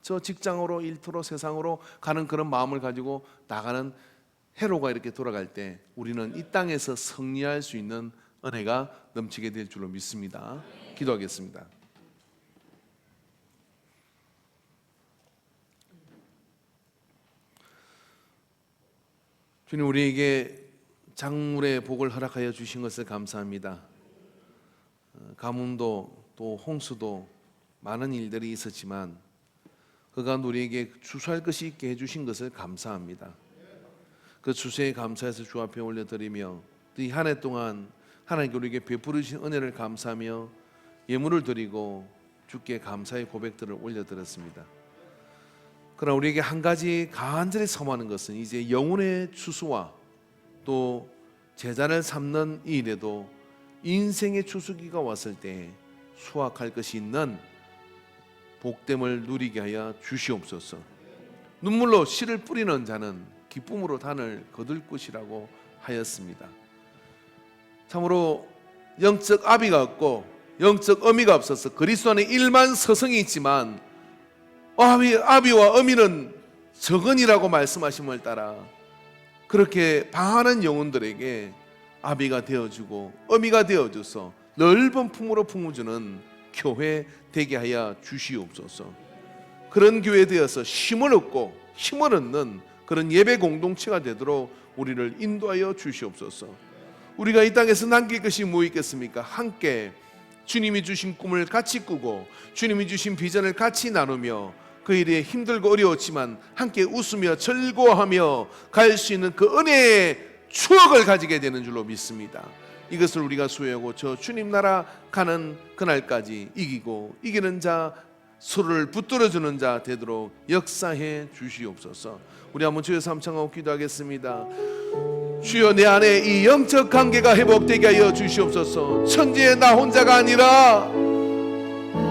저 직장으로 일터로 세상으로 가는 그런 마음을 가지고 나가는 회로가 이렇게 돌아갈 때 우리는 이 땅에서 승리할 수 있는 은혜가 넘치게 될 줄로 믿습니다. 기도하겠습니다. 주님, 우리에게 작물의 복을 허락하여 주신 것을 감사합니다. 가뭄도 또 홍수도 많은 일들이 있었지만 그가 우리에게 추수할 것이 있게 해주신 것을 감사합니다. 그 추수에 감사해서 주 앞에 올려드리며 이 한 해 동안 하나님께 우리에게 베풀으신 은혜를 감사하며 예물을 드리고 주께 감사의 고백들을 올려드렸습니다. 그러나 우리에게 한 가지 간절히 사모하는 것은 이제 영혼의 추수와 또 제자를 삼는 이 일에도 인생의 추수기가 왔을 때 수확할 것이 있는 복됨을 누리게 하여 주시옵소서. 눈물로 씨를 뿌리는 자는 기쁨으로 단을 거둘 것이라고 하였습니다. 참으로 영적 아비가 없고 영적 어미가 없어서 그리스도 안에 일만 서성이 있지만 아비와 어미는 적은이라고 말씀하심을 따라 그렇게 방하는 영혼들에게 아비가 되어주고 어미가 되어줘서 넓은 품으로 품어주는 교회 되게 하여 주시옵소서. 그런 교회 되어서 힘을 얻고 힘을 얻는 그런 예배 공동체가 되도록 우리를 인도하여 주시옵소서. 우리가 이 땅에서 남길 것이 뭐 있겠습니까? 함께 주님이 주신 꿈을 같이 꾸고 주님이 주신 비전을 같이 나누며 그 일에 힘들고 어려웠지만 함께 웃으며 즐거워하며 갈 수 있는 그 은혜의 추억을 가지게 되는 줄로 믿습니다. 이것을 우리가 수여하고 저 주님 나라 가는 그날까지 이기고 이기는 자, 서로를 붙들어주는 자 되도록 역사해 주시옵소서. 우리 한번 주여 삼창하고 기도하겠습니다. 주여, 내 안에 이 영적 관계가 회복되게 하여 주시옵소서. 천지의 나 혼자가 아니라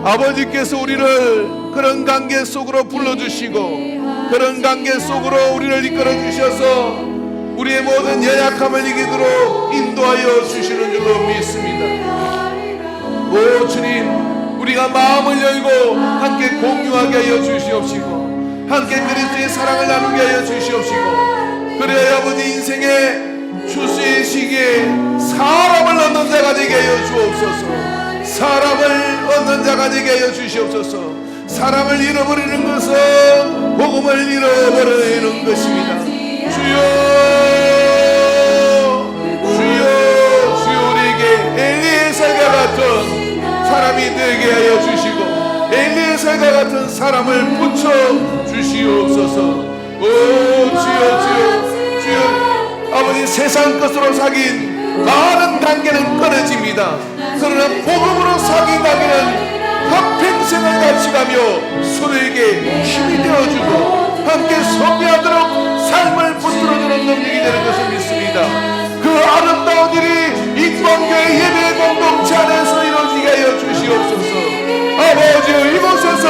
아버지께서 우리를 그런 관계 속으로 불러주시고 그런 관계 속으로 우리를 이끌어 주셔서 우리의 모든 연약함을 이기도록 인도하여 주시는 줄로 믿습니다. 오 주님, 우리가 마음을 열고 함께 공유하게 하여 주시옵시고 함께 그리스도의 사랑을 나누게 하여 주시옵시고, 그래야 아버지 인생의 추수의 시기에 사람을 얻는 자가 되게 하여 주옵소서. 사람을 얻는 자가 되게 하여 주시옵소서. 사람을 잃어버리는 것은 복음을 잃어버리는 것입니다. 주여 우리에게 엘리에셀과 같은 사람이 되게 하여 주시고 엘리에셀과 같은 사람을 붙여 주시옵소서. 오 주여 아버지, 세상 것으로 사귄 많은 관계는 끊어집니다. 그러나 복음으로 사귄 관계는 한평생을 같이 가며 서로에게 힘이 되어주고 함께 섬기하도록 삶을 붙들어주는 능력이 되는 것을 믿습니다. 그 아름다운 일이 인권교회 예배 공동체 안에서 이루어지게 하여 주시옵소서. 아버지, 이곳에서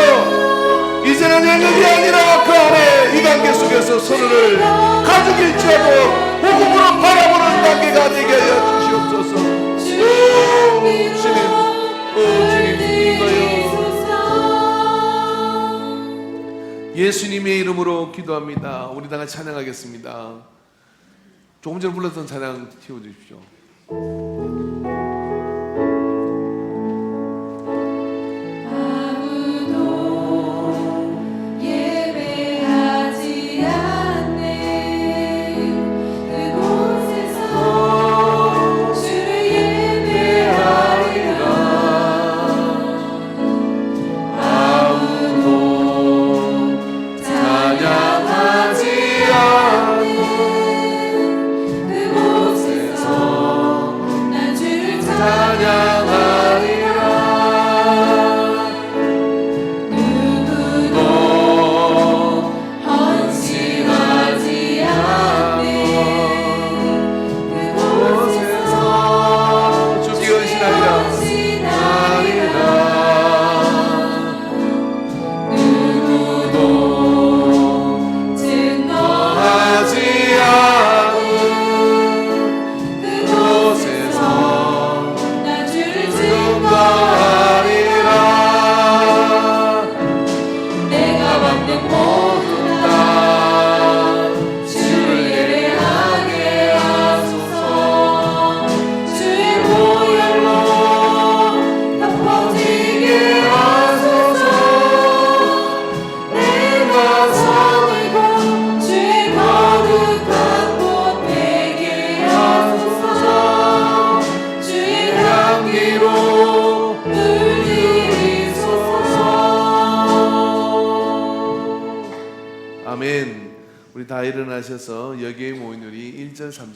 이제는 영역이 아니라 그 안에 이 관계 속에서 서로를 가족일지라도 복음으로 바라보는 관계가 되게 하여 주시옵소서. 주님 예수님의 이름으로 기도합니다. 우리 다 같이 찬양하겠습니다. 조금 전에 불렀던 찬양 띄워주십시오. 아무도 예배 아멘. 우리 다 일어나셔서 여기에 모인 우리 1절 3절